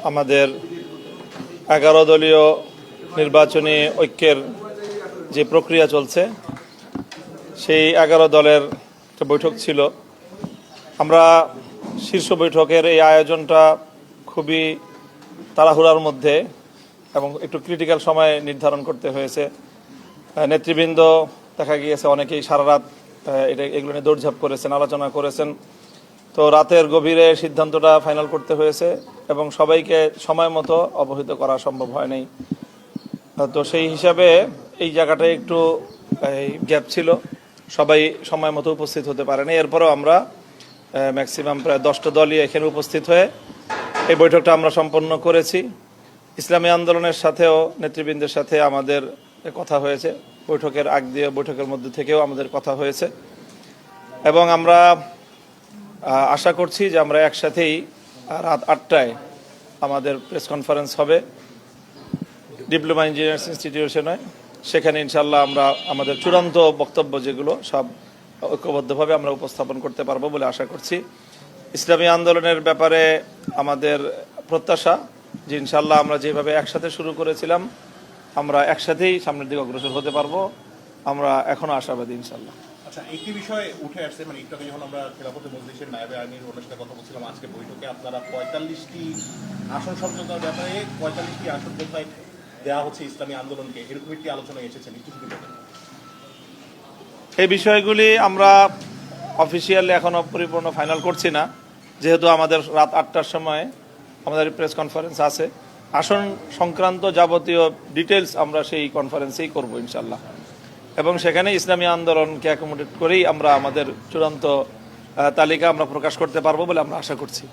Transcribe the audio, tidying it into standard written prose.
আমাদের 11 দলীয় নির্বাচনী ঐক্যের যে প্রক্রিয়া চলছে সেই 11 দলের একটা বৈঠক ছিল। আমরা শীর্ষ বৈঠকের এই আয়োজনটা খুবই তাড়াহুড়ার মধ্যে এবং একটু ক্রিটিক্যাল সময় নির্ধারণ করতে হয়েছে। নেতৃবৃন্দ দেখা গিয়েছে অনেকেই সারা রাত এগুলো নিয়ে দৌড়ঝাঁপ করেছেন, আলোচনা করেছেন। তো রাতের গভীরে সিদ্ধান্তটা ফাইনাল করতে হয়েছে এবং সবাইকে সময় মতো অবহিত করা সম্ভব হয়নি। তো সেই হিসাবে এই জায়গাটায় একটু গ্যাপ ছিল, সবাই সময় মতো উপস্থিত হতে পারেনি। এরপরেও আমরা ম্যাক্সিমাম প্রায় 10টা দলই এখানে উপস্থিত হয়ে এই বৈঠকটা আমরা সম্পন্ন করেছি। ইসলামী আন্দোলনের সাথেও নেতৃবৃন্দের সাথে আমাদের কথা হয়েছে, বৈঠকের আগ দিয়ে বৈঠকের মধ্যে থেকেও আমাদের কথা হয়েছে এবং আমরা আশা করছি যে আমরা একসাথেই রাত 8টায় আমাদের প্রেস কনফারেন্স হবে ডিপ্লোমা ইঞ্জিনিয়ার্স ইনস্টিটিউশনে। সেখানে ইনশাল্লাহ আমরা আমাদের চূড়ান্ত বক্তব্য যেগুলো সব ঐক্যবদ্ধভাবে আমরা উপস্থাপন করতে পারবো বলে আশা করছি। ইসলামী আন্দোলনের ব্যাপারে আমাদের প্রত্যাশা যে ইনশাল্লাহ আমরা যেভাবে একসাথে শুরু করেছিলাম আমরা একসাথেই সামনের দিকে অগ্রসর হতে পারবো। আমরা এখনো আশাবাদী ইনশাল্লাহ। আচ্ছা, একটি বিষয় উঠে আসছে, মানে একটু আগে যখন আমরা খেলাফতে মজলিসের নায়েবে আমির ওনার সাথে কথা বলছিলাম, আজকে বৈঠকে আপনারা 45টি আসন সমঝোতার ব্যাপারে 45টি আসন কোথায় দেওয়া হচ্ছে ইসলামী আন্দোলনকে, এরকম একটি আলোচনায় এসেছেন, একটু যদি বলেন। এই বিষয়গুলি আমরা অফিসিয়ালি এখনো পরিপূর্ণ ফাইনাল করছি না, যেহেতু আমাদের রাত 8টার সময় আমাদের প্রেস কনফারেন্স আছে। আসন সংক্রান্ত যাবতীয় ডিটেলস আমরা সেই কনফারেন্সেই করব ইনশাল্লাহ এবং সেখানে ইসলামী আন্দোলনকে অ্যাকোমোডেট করেই আমরা আমাদের চূড়ান্ত তালিকা আমরা প্রকাশ করতে পারবো বলে আমরা আশা করছি।